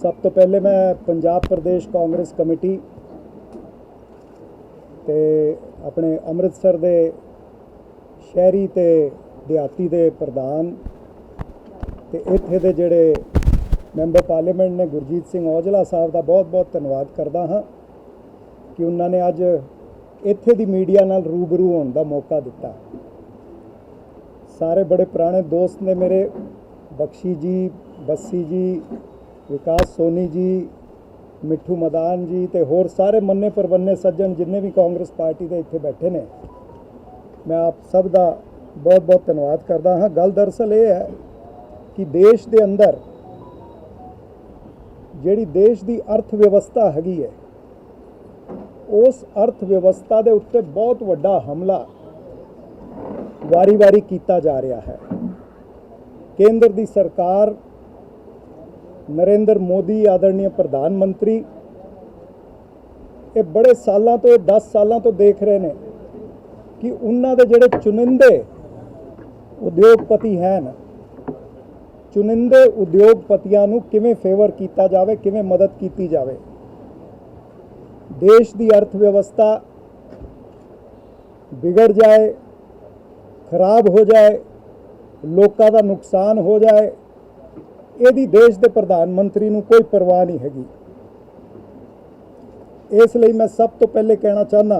सब तो पहले मैं पंजाब प्रदेश कांग्रेस कमेटी ते अपने अमृतसर दे शहरी ते देहाती दे प्रधान ते इत्थे दे जिहड़े मैंबर पार्लीमेंट ने गुरजीत सिंह औजला साहब का बहुत बहुत धन्यवाद करदा हाँ कि उन्होंने अज इत्थे दी मीडिया नाल रूबरू होने का मौका दिता। सारे बड़े पुराने दोस्त ने मेरे, बख्शी जी, बस्सी जी, विकास सोनी जी, मिठू मदान जी ते होर सारे मन्ने परवन्ने सज्जन जिन्ने भी कांग्रेस पार्टी के इत्थे बैठे ने, मैं आप सब का बहुत बहुत धन्यवाद करदा हाँ। गल दरअसल ये है कि देश के अंदर जिहड़ी देश की अर्थव्यवस्था हैगी है, उस अर्थव्यवस्था के उत्ते बहुत वड्डा हमला वारी वारी किया जा रहा है। केंद्र की सरकार, नरेंद्र मोदी आदरणीय प्रधानमंत्री, ये बड़े सालों तो 10 सालों तो देख रहे हैं कि उन्होंने दे जिहड़े चुनिंदे उद्योगपति हैं, चुनिंदे उद्योगपतियों नूं किवें फेवर किया जाए, किवें मदद की जाए। देश की अर्थव्यवस्था बिगड़ जाए, खराब हो जाए, लोगों का नुकसान हो जाए, यदि देश के प्रधानमंत्री नूं कोई परवाह नहीं हैगी। इसलिए मैं सब तो पहले कहना चाहना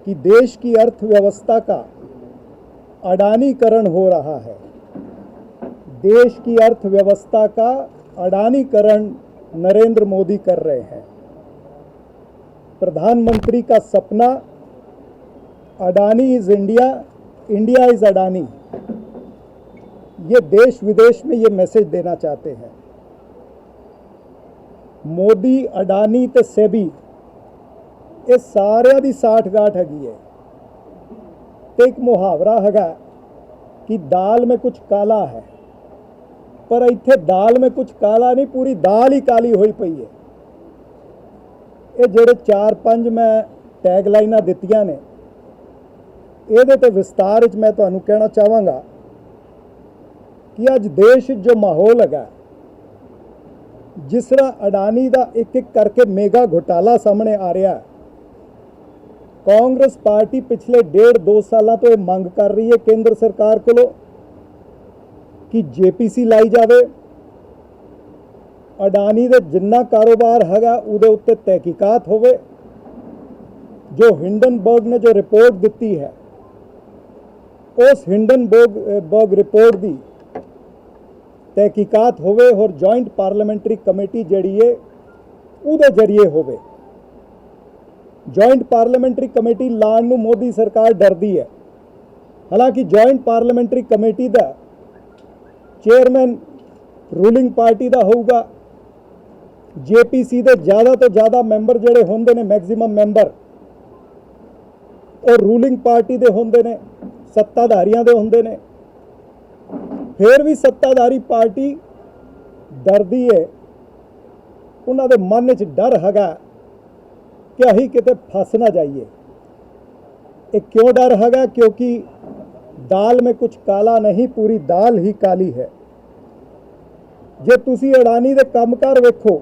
कि देश की अर्थव्यवस्था का अडानीकरण हो रहा है। देश की अर्थव्यवस्था का अडानीकरण नरेंद्र मोदी कर रहे हैं। प्रधानमंत्री का सपना Adani is India, India is Adani, ये देश विदेश में ये मैसेज देना चाहते हैं। मोदी, अडानी ते सेबी ये सारिਆਂ ਦੀ साठगांठ हैगी है। तो एक मुहावरा हैगा कि दाल में कुछ काला है, पर इत्थे दाल में कुछ काला नहीं, पूरी दाल ही काली हुई पई है। ये जिहड़े 4-5 मैं टैगलाइनां दित्तियां ने, ਇਹਦੇ ਤੇ विस्तार मैं ਤੁਹਾਨੂੰ कहना चाहांगा कि अज देश जो माहौल है, जिस तरह अडानी का एक एक करके मेगा घोटाला सामने आ रहा है, कांग्रेस पार्टी पिछले 1.5-2 सालों तो यह मंग कर रही है केंद्र सरकार को कि JPC लाई जाए, अडानी के जिन्ना कारोबार है उहदे उत्ते तहकीकात होवे। जो हिंडनबर्ग ने जो रिपोर्ट दी है, उस हिंडनबर्ग रिपोर्ट की तहकीकात होवे और जॉइंट पार्लीमेंटरी कमेटी जिहड़ी है उहदे जरिए होवे। जॉइंट पार्लीमेंटरी कमेटी लाण नूं मोदी सरकार डरदी है। हालांकि जॉइंट पार्लीमेंटरी कमेटी का चेयरमैन रूलिंग पार्टी का होगा, JPC के ज़्यादा तो ज़्यादा मैंबर जिहड़े होंदे ने, मैक्सिमम मैंबर और रूलिंग पार्टी के होंदे ने, सत्ताधारियों के होंदे ने। फिर भी सत्ताधारी पार्टी डरदी है, उन्होंने मन च डर हैगा कि अही किते फस ना जाइए। ये क्यों डर हैगा? क्योंकि दाल में कुछ काला नहीं, पूरी दाल ही काली है। जे तुसी अडानी दे कामकार वेखो,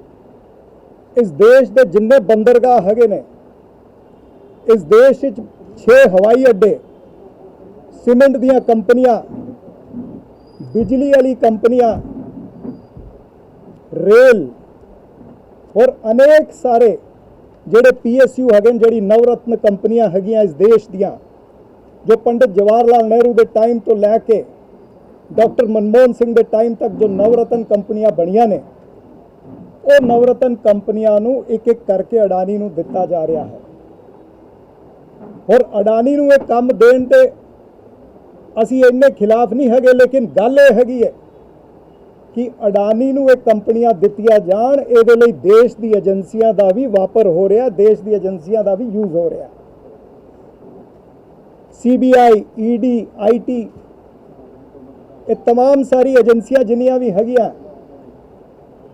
इस देश के जिन्ने बंदरगाह हैगे ने, इस देश 6 हवाई अड्डे, सीमेंट दियां कंपनियां, बिजली वाली कंपनियां, रेल और अनेक सारे जिहड़े PSU हैगे, जिहड़ी नवरत्न कंपनियां हैगियां इस देश दियां, जो पंडित जवाहरलाल नेहरू के टाइम तो लैके डॉक्टर मनमोहन सिंह के टाइम तक जो नवरत्न कंपनियां बनियां ने, वो नवरत्न कंपनियां नूं एक एक करके अडानी नूं दिता जा रहा है। और अडानी नूं ये काम देण ते असी इन्ने खिलाफ नहीं है, लेकिन गल ये हैगी है कि अडानी नूं ये कंपनियां दित्तियां जाण, इहदे लई देश की एजेंसियां का भी वापर हो रहा, देश की एजेंसियां का भी यूज हो रहा। CBI, ED, IT, ये तमाम सारी एजेंसियां जिन्नियां भी हैगियां,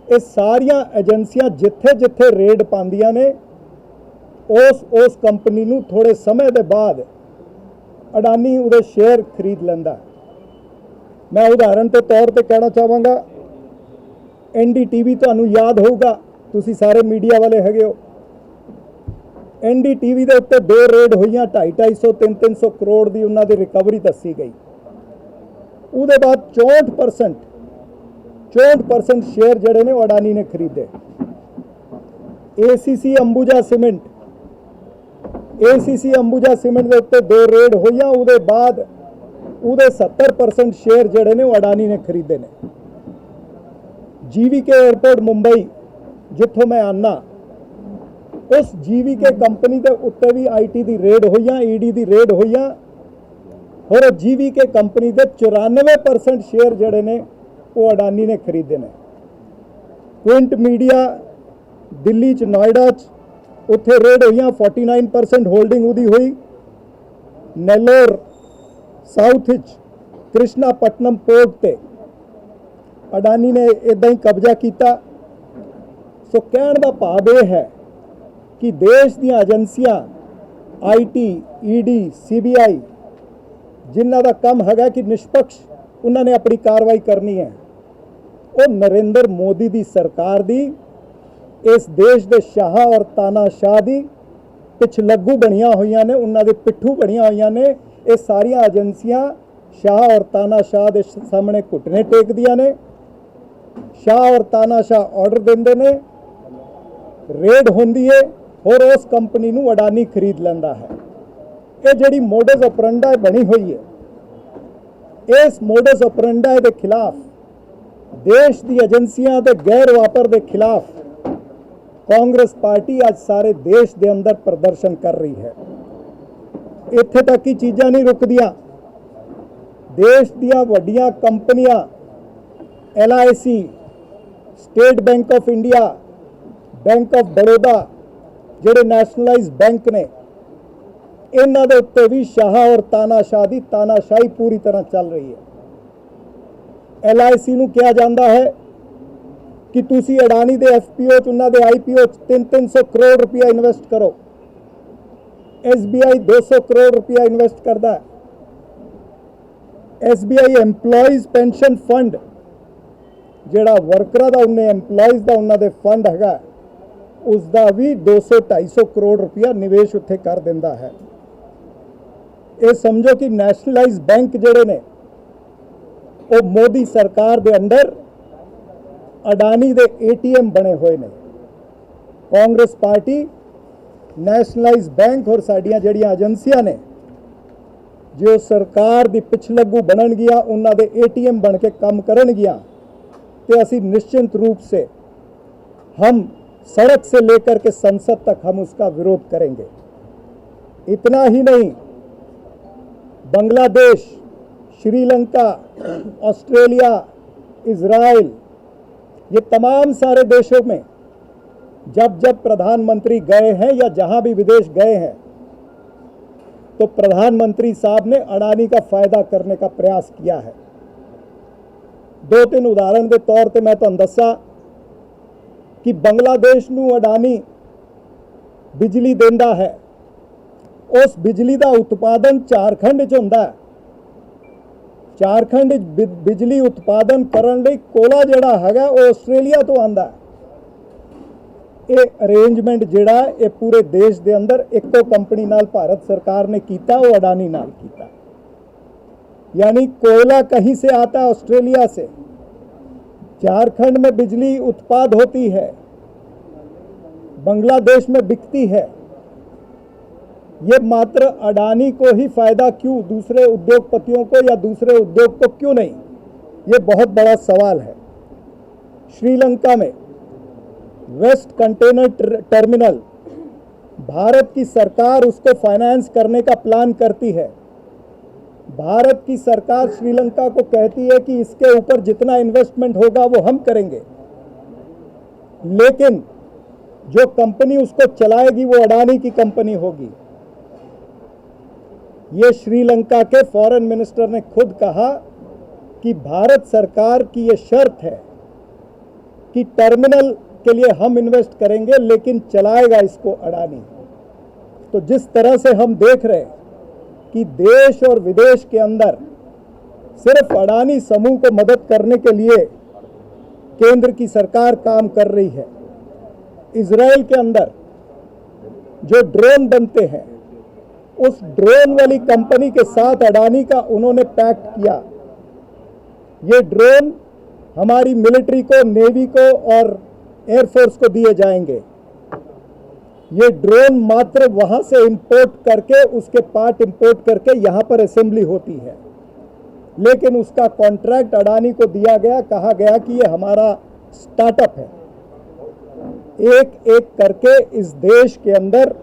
ये सारियां एजेंसियां जिथे जिथे रेड पांदियां ने, उस कंपनी नूं थोड़े समय के बाद अडानी उहदे शेयर खरीद लैंदा। मैं उदाहरण के तौर पर कहना चाहांगा NDTV ਤੁਹਾਨੂੰ ਯਾਦ ਹੋਊਗਾ, ਤੁਸੀਂ ਸਾਰੇ ਮੀਡੀਆ ਵਾਲੇ ਹੈਗੇ ਹੋ। NDTV ਦੇ ਉੱਤੇ 2 ਰੇਡ ਹੋਈਆਂ, 250 300 ਕਰੋੜ ਦੀ ਉਹਨਾਂ ਦੀ ਰਿਕਵਰੀ ਦੱਸੀ ਗਈ। ਉਹਦੇ ਬਾਅਦ 64% ਸ਼ੇਅਰ ਜਿਹੜੇ ਨੇ ਉਹ ਅਡਾਨੀ ਨੇ ਖਰੀਦੇ। ACC ਅੰਬੂਜਾ ਸੀਮੈਂਟ ਦੇ ਉੱਤੇ 2 ਰੇਡ ਹੋਈਆਂ, ਉਹਦੇ ਬਾਅਦ ਉਹਦੇ 70% ਸ਼ੇਅਰ ਜਿਹੜੇ ਨੇ ਉਹ ਅਡਾਨੀ ਨੇ ਖਰੀਦੇ ਨੇ। GVK 에ਅਰਪੋਰਟ ਮੁੰਬਈ ਜਿੱਥੋਂ ਮੈਂ ਆਨਾ, ਉਸ GVK ਕੰਪਨੀ ਦੇ ਉੱਤੇ ਵੀ IT ਦੀ ਰੇਡ ਹੋਈਆਂ, ED ਦੀ ਰੇਡ ਹੋਈਆਂ, और GVK कंपनी के 94% शेयर जड़े ने वो अडानी ने खरीदे ने। क्विंट मीडिया दिल्ली च नोएडा च उत्थे रेड हुई, 49% होल्डिंग उदी हुई। नेल्लोर साउथ कृष्णापट्टनम पोर्ट ते अडानी ने इदां ही कब्जा किया। सो कहण दा भाव यह है कि देश दी एजेंसियां IT, ED, CBI जिन्हां दा काम हैगा कि निष्पक्ष उन्होंने अपनी कार्रवाई करनी है, वो नरेंद्र मोदी दी सरकार दी, इस देश के शाह और तानाशाह दी पिछलग्गू बनिया हुई ने, उन्होंने दे पिट्ठू बनिया हुई ने। ये सारिया एजेंसियां शाह और तानाशाह के सामने घुटने टेक दिया ने। शाह और तानाशाह ऑर्डर देंदे ने, रेड होंदी है और उस कंपनी नूं अडानी खरीद लैंदा है। ये जिहड़ी मोडस ऑपरेंडा बनी हुई है, इस मोडस ऑपरेंडा के खिलाफ देश की एजेंसियां के गैर वापर के खिलाफ कांग्रेस पार्टी आज सारे देश के अंदर प्रदर्शन कर रही है। इत्थे तक ही चीज़ां नहीं रुकदियां। देश दियां वड्डियां कंपनियां LIC, state bank of India, bank of Baroda जिहड़े नैशनलाइज बैंक ने, इन्हां दे उत्ते भी शाह और तानाशाह दी तानाशाही पूरी तरह चल रही है। LIC नूं कहा जाता है कि तुसी अडानी दे FPO च, उन्हां दे IPO च 300 करोड़ रुपया इन्वेस्ट करो। SBI 200 करोड़ रुपया इन्वेस्ट करता है। SBI एम्पलॉयज़ पेंशन फंड जिहड़ा वर्करां दा, उन्हें एम्पलॉयज़ दा उन्हां दे फंड हैगा, उसका भी 200-250 करोड़ रुपया निवेश उत्थे कर दिंदा है। ये समझो कि नैशनलाइज बैंक जिहड़े ने वो मोदी सरकार के अंडर अडानी दे ATM बने हुए ने। कांग्रेस पार्टी नैशनलाइज बैंक और साडियां जिहड़ियां एजेंसियां ने जो सरकार दी पिछलग्गू बनन गिया, उन्हां दे ATM बन के काम करन गिया, तो असी निश्चित रूप से हम सड़क से लेकर के संसद तक हम उसका विरोध करेंगे। इतना ही नहीं, बांग्लादेश, श्रीलंका, ऑस्ट्रेलिया, इजराइल, ये तमाम सारे देशों में जब जब प्रधानमंत्री गए हैं या जहां भी विदेश गए हैं, तो प्रधानमंत्री साहब ने अडानी का फायदा करने का प्रयास किया है। 2-3 उदाहरण के तौर पर मैं तुहानूं दस्सां कि बांग्लादेश नूं अडानी बिजली देंदा है, उस बिजली का उत्पादन झारखंड च हुंदा है। झारखंड बिजली उत्पादन करन लई कोला जिहड़ा हैगा वो ऑस्ट्रेलिया तो आंदा है। ये अरेंजमेंट जिहड़ा ये पूरे देश के अंदर एको कंपनी नाल भारत सरकार ने कीता, वो अडानी नाल कीता। यानी कोयला कहीं से आता है, ऑस्ट्रेलिया से, झारखंड में बिजली उत्पाद होती है, बांग्लादेश में बिकती है। ये मात्र अडानी को ही फायदा क्यों, दूसरे उद्योगपतियों को या दूसरे उद्योग को क्यों नहीं, ये बहुत बड़ा सवाल है। श्रीलंका में वेस्ट कंटेनर टर्मिनल, भारत की सरकार उसको फाइनेंस करने का प्लान करती है। भारत की सरकार श्रीलंका को कहती है कि इसके ऊपर जितना इन्वेस्टमेंट होगा वो हम करेंगे, लेकिन जो कंपनी उसको चलाएगी वो अडानी की कंपनी होगी। ये श्रीलंका के फॉरेन मिनिस्टर ने खुद कहा कि भारत सरकार की ये शर्त है कि टर्मिनल के लिए हम इन्वेस्ट करेंगे, लेकिन चलाएगा इसको अडानी। तो जिस तरह से हम देख रहे हैं कि देश और विदेश के अंदर सिर्फ अडानी समूह को मदद करने के लिए केंद्र की सरकार काम कर रही है। इजराइल के अंदर जो ड्रोन बनते हैं, उस ड्रोन वाली कंपनी के साथ अडानी का उन्होंने पैक्ट किया। ये ड्रोन हमारी मिलिट्री को, नेवी को और एयरफोर्स को दिए जाएंगे। ये ड्रोन मात्र वहां से इंपोर्ट करके, उसके पार्ट इंपोर्ट करके यहां पर असेंबली होती है, लेकिन उसका कॉन्ट्रैक्ट अडानी को दिया गया। कहा गया कि ये हमारा स्टार्टअप है। एक एक करके इस देश के अंदर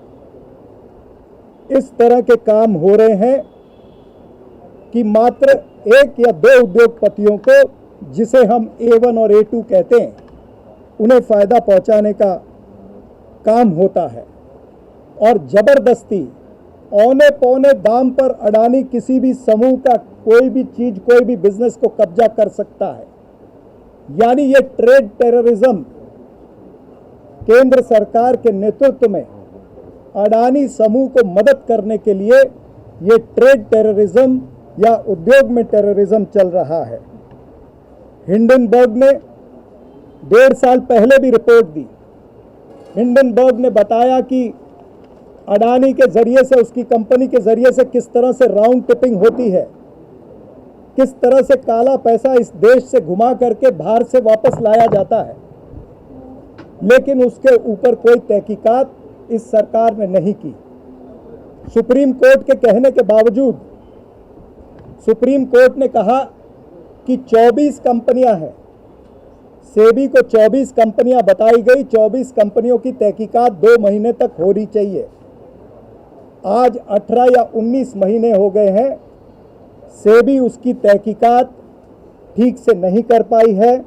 इस तरह के काम हो रहे हैं कि मात्र एक या दो उद्योगपतियों को, जिसे हम A1 और A2 कहते हैं, उन्हें फायदा पहुंचाने का काम होता है। और जबरदस्ती औने पौने दाम पर अडानी किसी भी समूह का कोई भी चीज, कोई भी बिजनेस को कब्जा कर सकता है। यानी ये ट्रेड टेररिज्म केंद्र सरकार के नेतृत्व में अडानी समूह को मदद करने के लिए ये ट्रेड टेररिज्म या उद्योग में टेररिज्म चल रहा है। हिंडनबर्ग ने 1.5 साल पहले भी रिपोर्ट दी। हिंडनबर्ग ने बताया कि अडानी के जरिए से, उसकी कंपनी के जरिए से किस तरह से राउंड टिपिंग होती है, किस तरह से काला पैसा इस देश से घुमा करके बाहर से वापस लाया जाता है। लेकिन उसके ऊपर कोई तहकीकात इस सरकार ने नहीं की। सुप्रीम कोर्ट के कहने के बावजूद सुप्रीम कोर्ट ने कहा कि 24 कंपनियां हैं, सेबी को 24 कंपनियां बताई गई। 24 कंपनियों की तहकीकात 2 महीने तक होनी चाहिए। आज 18 या 19 महीने हो गए हैं, सेबी उसकी तहकीकात ठीक से नहीं कर पाई है।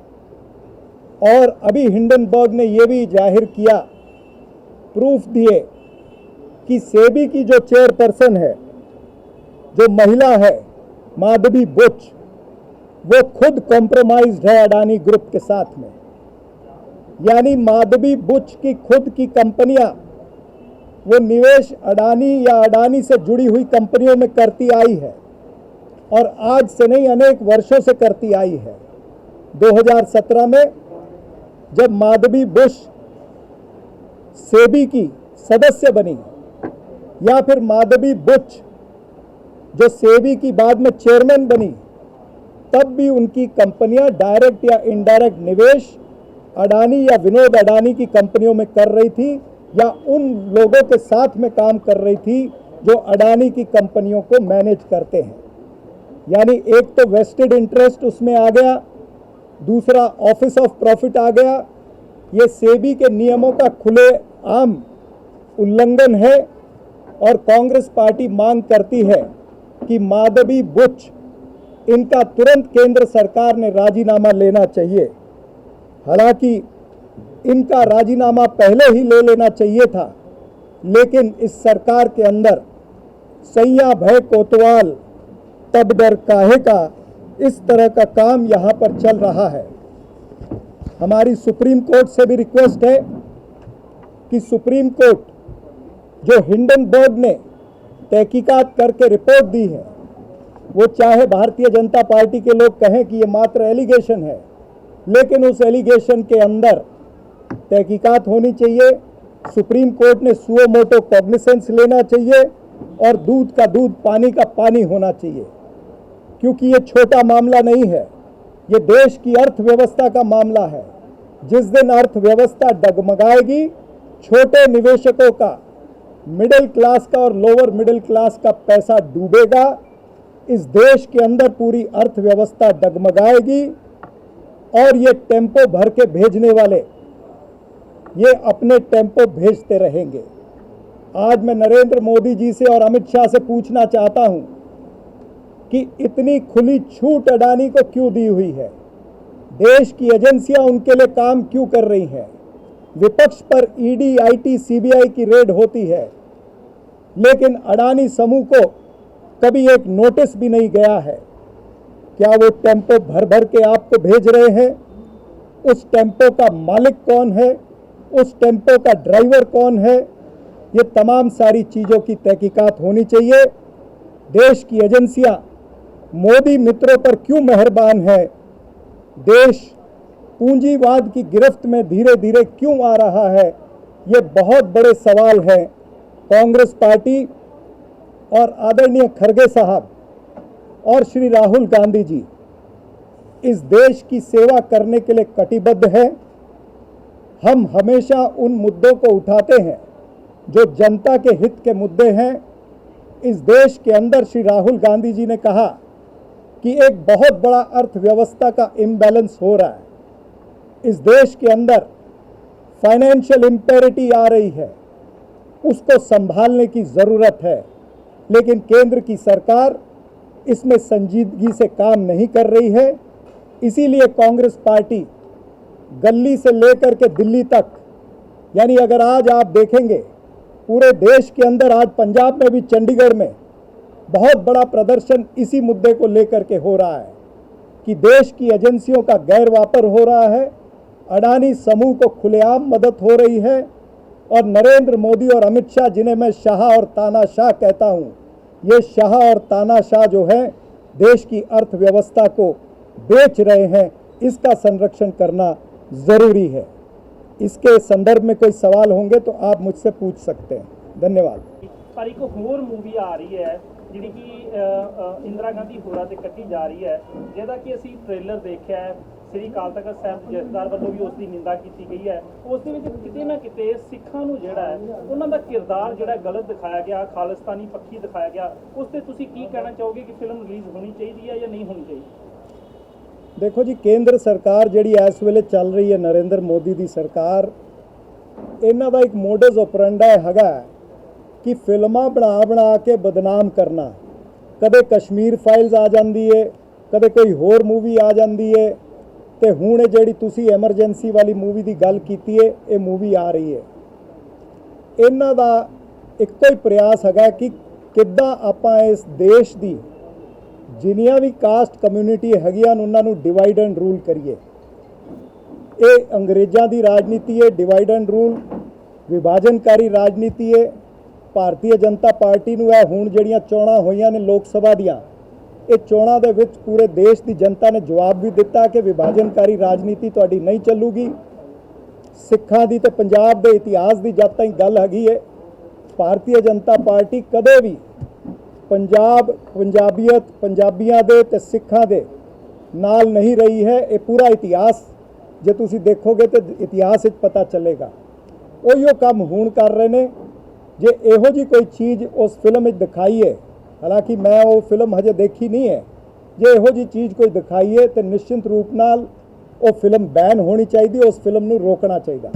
और अभी हिंडनबर्ग ने यह भी जाहिर किया, प्रूफ दिए कि सेबी की जो चेयरपर्सन है, जो महिला है माधवी बुच, वो खुद कॉम्प्रोमाइज्ड है अडानी ग्रुप के साथ में। यानी माधवी बुच की खुद की कंपनियां वो निवेश अडानी या अडानी से जुड़ी हुई कंपनियों में करती आई है, और आज से नहीं, अनेक वर्षों से करती आई है। 2017 में जब माधवी बुश सेबी की सदस्य बनी, या फिर माधवी बुच जो सेबी की बाद में चेयरमैन बनी, तब भी उनकी कंपनियां डायरेक्ट या इनडायरेक्ट निवेश अडानी या विनोद अडानी की कंपनियों में कर रही थी, या उन लोगों के साथ में काम कर रही थी जो अडानी की कंपनियों को मैनेज करते हैं। यानी एक तो वेस्टेड इंटरेस्ट उसमें आ गया, दूसरा ऑफिस ऑफ प्रॉफिट आ गया। ये सेबी के नियमों का खुले आम उल्लंघन है, और कांग्रेस पार्टी मांग करती है कि माधवी बुच, इनका तुरंत केंद्र सरकार ने राजीनामा लेना चाहिए। हालांकि इनका राजीनामा पहले ही ले लेना चाहिए था, लेकिन इस सरकार के अंदर सैया भय कोतवाल तब डर काहे का, इस तरह का काम यहां पर चल रहा है। हमारी सुप्रीम कोर्ट से भी रिक्वेस्ट है कि सुप्रीम कोर्ट जो हिंडनबर्ग ने तहकीकात करके रिपोर्ट दी है, वो चाहे भारतीय जनता पार्टी के लोग कहें कि ये मात्र एलिगेशन है, लेकिन उस एलिगेशन के अंदर तहकीकात होनी चाहिए। सुप्रीम कोर्ट ने सुओ मोटो कॉग्निसेंस लेना चाहिए, और दूध का दूध, पानी का पानी होना चाहिए। क्योंकि ये छोटा मामला नहीं है, ये देश की अर्थव्यवस्था का मामला है। जिस दिन अर्थव्यवस्था डगमगाएगी, छोटे निवेशकों का, मिडिल क्लास का और लोअर मिडिल क्लास का पैसा डूबेगा। इस देश के अंदर पूरी अर्थव्यवस्था डगमगाएगी, और ये टेम्पो भर के भेजने वाले ये अपने टेम्पो भेजते रहेंगे। आज मैं नरेंद्र मोदी जी से और अमित शाह से पूछना चाहता हूं कि इतनी खुली छूट अडानी को क्यों दी हुई है? देश की एजेंसियां उनके लिए काम क्यों कर रही हैं? विपक्ष पर ईडी, आईटी, सीबीआई की रेड होती है, लेकिन अडानी समूह को कभी एक नोटिस भी नहीं गया है। क्या वो टेम्पो भर भर के आपको भेज रहे हैं? उस टेम्पो का मालिक कौन है? उस टेम्पो का ड्राइवर कौन है? ये तमाम सारी चीज़ों की तहकीकात होनी चाहिए। देश की एजेंसियां मोदी मित्रों पर क्यों मेहरबान है? देश पूंजीवाद की गिरफ्त में धीरे धीरे क्यों आ रहा है, ये बहुत बड़े सवाल हैं। कांग्रेस पार्टी और आदरणीय खड़गे साहब और श्री राहुल गांधी जी इस देश की सेवा करने के लिए कटिबद्ध हैं। हम हमेशा उन मुद्दों को उठाते हैं जो जनता के हित के मुद्दे हैं। इस देश के अंदर श्री राहुल गांधी जी ने कहा कि एक बहुत बड़ा अर्थव्यवस्था का इम्बैलेंस हो रहा है, इस देश के अंदर फाइनेंशियल इम्पेरिटी आ रही है, उसको संभालने की ज़रूरत है। लेकिन केंद्र की सरकार इसमें संजीदगी से काम नहीं कर रही है। इसीलिए कांग्रेस पार्टी गली से लेकर के दिल्ली तक, यानी अगर आज आप देखेंगे पूरे देश के अंदर, आज पंजाब में भी चंडीगढ़ में बहुत बड़ा प्रदर्शन इसी मुद्दे को लेकर के हो रहा है कि देश की एजेंसियों का गैर वापर हो रहा है, अडानी समूह को खुलेआम मदद हो रही है और नरेंद्र मोदी और अमित शाह, जिन्हें मैं शाह और तानाशाह कहता हूं, ये शाह और तानाशाह जो है देश की अर्थव्यवस्था को बेच रहे हैं। इसका संरक्षण करना ज़रूरी है। इसके संदर्भ में कोई सवाल होंगे तो आप मुझसे पूछ सकते हैं। धन्यवाद। पर एक होर मूवी आ रही है जिहड़ी कि इंदिरा गांधी होरां ते कट्टी जा रही है, जिहदा कि असीं ट्रेलर देखिया है। श्री अकाल तख्त साहिब जथेदार ਵੱਲੋਂ ਵੀ ਉਸ ਦੀ ਨਿੰਦਾ ਕੀਤੀ ਗਈ ਹੈ। ਉਸ ਦੇ ਵਿੱਚ ਕਿਤੇ ਨਾ ਕਿਤੇ ਸਿੱਖਾਂ ਨੂੰ ਜਿਹੜਾ ਹੈ ਉਹਨਾਂ ਦਾ ਕਿਰਦਾਰ ਜਿਹੜਾ ਗਲਤ ਦਿਖਾਇਆ ਗਿਆ, ਖਾਲਿਸਤਾਨੀ ਪੱਖੀ ਦਿਖਾਇਆ ਗਿਆ। ਉਸ ਤੇ ਤੁਸੀਂ ਕੀ ਕਹਿਣਾ ਚਾਹੋਗੇ ਕਿ ਫਿਲਮ ਰਿਲੀਜ਼ ਹੋਣੀ ਚਾਹੀਦੀ ਹੈ ਜਾਂ ਨਹੀਂ ਹੋਣੀ ਚਾਹੀਦੀ? देखो जी, केंद्र सरकार जिहड़ी इस वेले चल रही है, नरेंद्र मोदी की सरकार, इन्हां दा एक मोडस ऑपरेंडा हैगा कि फिल्मां बना के बदनाम करना। कदे कश्मीर फाइल्स आ जाती है, कदे कोई होर मूवी आ जाती है, तो हुण ये जिहड़ी तुसीं एमरजेंसी वाली मूवी की गल कीती है, ये मूवी आ रही है। इन्हां दा इक्को ही प्रयास हैगा कि किद्दां आपां इस देश की जिन्नियां भी कास्ट कम्यूनिटी हैगियां उन्होंने डिवाइड एंड रूल करिए। ये अंग्रेज़ों की राजनीति है, डिवाइड एंड रूल विभाजनकारी राजनीति है। भारतीय जनता पार्टी नूं हुण जिहड़ियां चोणां होईयां ने लोक सभा दियां, ये चोणां दे विच पूरे देश की जनता ने जवाब भी दिता कि विभाजनकारी राजनीति तुहाडी नहीं चलूगी। सिखां दी ते पंजाब दे इतिहास की जद तक गल हैगी है, भारतीय जनता पार्टी कदे भी पंजाब, पंजाबीयत, पंजाबियों दे ते सिखां दे नाल नहीं रही है। ये पूरा इतिहास जे तुसी देखोगे तो इतिहास विच पता चलेगा। उहियो काम हुण कर रहे ने। जे इहो जी कोई चीज़ उस फिल्म में दिखाई है, हालांकि मैं वो फिल्म हजे देखी नहीं है, जे इहो जी चीज़ कोई दिखाई है तो निश्चित रूप नाल वो फिल्म बैन होनी चाहिए, उस फिल्म नूं रोकना चाहिए।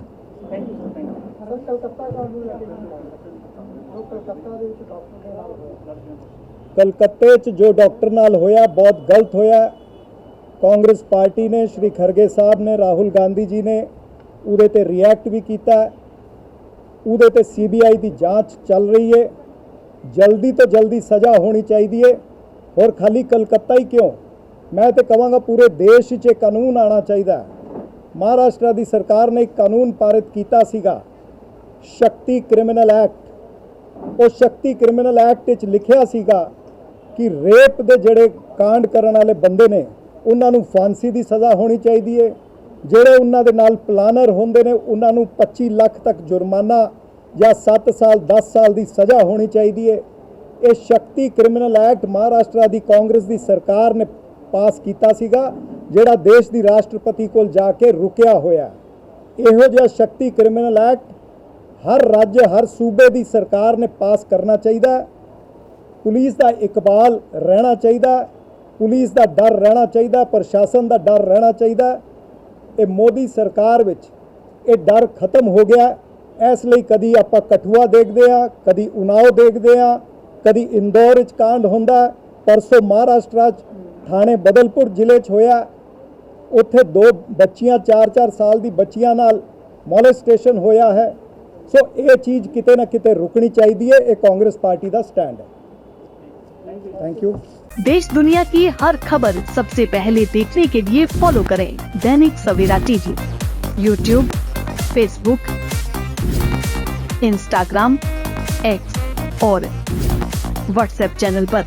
कलकत्ते च जो डॉक्टर नाल होया बहुत गलत होया। कांग्रेस पार्टी ने, श्री खड़गे साहब ने, राहुल गांधी जी ने उहदे ते रिएक्ट भी किया। उहदे ते CBI की जांच चल रही है। जल्दी तो जल्दी सज़ा होनी चाहिए। और खाली कलकत्ता ही क्यों, मैं तो कहांगा पूरे देश च कानून आना चाहिए। महाराष्ट्र की सरकार ने एक कानून पारित किया सीगा, शक्ति क्रिमिनल एक्ट। उस शक्ति क्रिमिनल एक्ट विच लिखिया सीगा कि रेप दे जिहड़े कांड करन वाले बंदे ने उन्हां नूं फांसी की सज़ा होनी चाहिए। जिहड़े उन्हां दे नाल प्लानर होंदे ने उन्हां नूं 25 लाख तक जुर्माना या 7 साल 10 साल की सज़ा होनी चाहिए। ये शक्ति क्रिमिनल एक्ट महाराष्ट्र की कांग्रेस की सरकार ने पास किया सीगा, जिहड़ा देश की राष्ट्रपति कोल जाके रुकिया होया। इहो जिहा शक्ति क्रिमिनल एक्ट हर राज्य, हर सूबे की सरकार ने पास करना चाहिए। पुलिस का इकबाल रहना चाहिए, पुलिस का डर रहना चाहिए, प्रशासन का डर रहना चाहिए। ये मोदी सरकार विच ये डर खत्म हो गया। इसलिए कदी आपां कठुआ देखते हैं, कदी उनाव देखते हैं, कदी इंदौर च कांड होंदा। परसों महाराष्ट्र थाने बदलपुर जिले च होया, उत्थे 2 बच्चियां 4-4 साल की बच्चियां नाल मोलेस्टेशन होया है। सो ये चीज़ किते ना किते रुकनी चाहिए। ये कांग्रेस पार्टी का स्टैंड है। Thank you. देश दुनिया की हर खबर सबसे पहले देखने के लिए फॉलो करें Dainik Savera TV, YouTube, Facebook, Instagram, X और व्हाट्सएप चैनल पर।